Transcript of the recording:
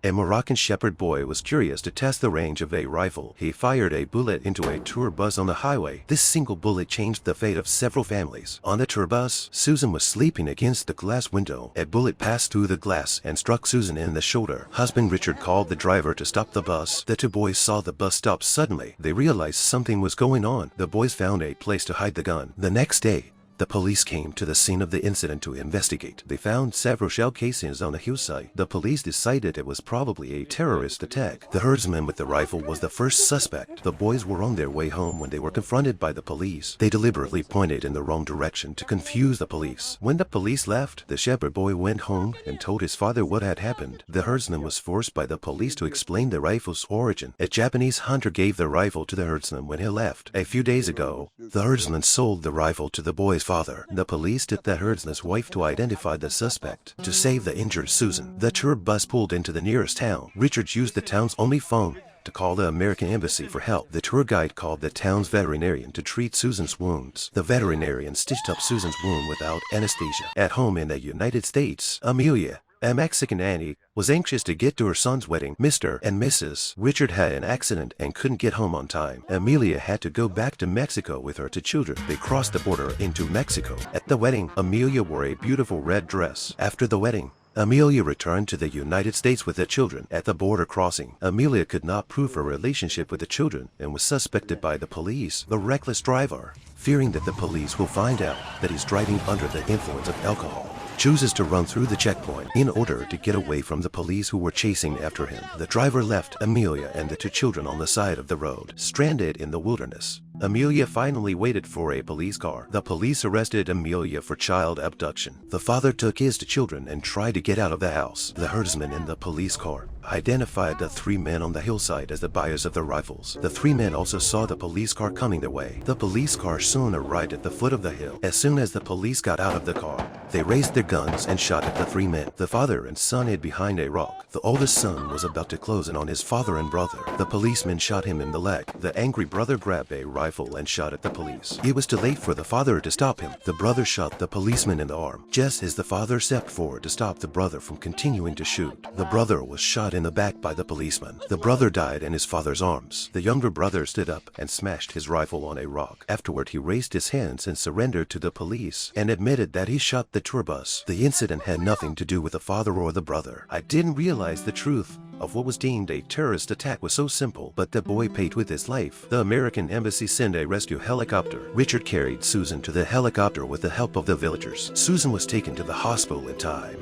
A Moroccan shepherd boy was curious to test the range of a rifle. He fired a bullet into a tour bus on the highway. This single bullet changed the fate of several families. On the tour bus, Susan was sleeping against the glass window. A bullet passed through the glass and struck Susan in the shoulder. Husband Richard called the driver to stop the bus. The two boys saw the bus stop suddenly. They realized something was going on. The boys found a place to hide the gun. The next day, the police came to the scene of the incident to investigate. They found several shell casings on a hillside. The police decided it was probably a terrorist attack. The herdsman with the rifle was the first suspect. The boys were on their way home when they were confronted by the police. They deliberately pointed in the wrong direction to confuse the police. When the police left, the shepherd boy went home and told his father what had happened. The herdsman was forced by the police to explain the rifle's origin. A Japanese hunter gave the rifle to the herdsman when he left. A few days ago, the herdsman sold the rifle to the boy's father. The police took the herdsman's wife to identify the suspect. To save the injured Susan, the tour bus pulled into the nearest town. Richard used the town's only phone to call the American embassy for help. The tour guide called the town's veterinarian to treat Susan's wounds. The veterinarian stitched up Susan's wound without anesthesia. At home in the United States, Amelia, a Mexican nanny, was anxious to get to her son's wedding. Mr. and Mrs. Richard had an accident and couldn't get home on time. Amelia had to go back to Mexico with her two children. They crossed the border into Mexico. At the wedding, Amelia wore a beautiful red dress. After the wedding, Amelia returned to the United States with the children. At the border crossing, Amelia could not prove her relationship with the children and was suspected by the police. The reckless driver, fearing that the police will find out that he's driving under the influence of alcohol, chooses to run through the checkpoint in order to get away from the police who were chasing after him. The driver left Amelia and the two children on the side of the road, stranded in the wilderness. Amelia finally waited for a police car. The police arrested Amelia for child abduction. The father took his two children and tried to get out of the house. The herdsman in the police car identified the three men on the hillside as the buyers of the rifles. The three men also saw the police car coming their way. The police car soon arrived at the foot of the hill. As soon as the police got out of the car, they raised their guns and shot at the three men. The father and son hid behind a rock. The oldest son was about to close in on his father and brother. The policeman shot him in the leg. The angry brother grabbed a rifle and shot at the police. It was too late for the father to stop him. The brother shot the policeman in the arm. Just as the father stepped forward to stop the brother from continuing to shoot, the brother was shot in the back by the policeman. The brother died in his father's arms. The younger brother stood up and smashed his rifle on a rock. Afterward, he raised his hands and surrendered to the police and admitted that he shot the tour bus. The incident had nothing to do with the father or the brother. I didn't realize the truth of what was deemed a terrorist attack was so simple, but the boy paid with his life. The American embassy sent a rescue helicopter. Richard carried Susan to the helicopter with the help of the villagers. Susan was taken to the hospital in time.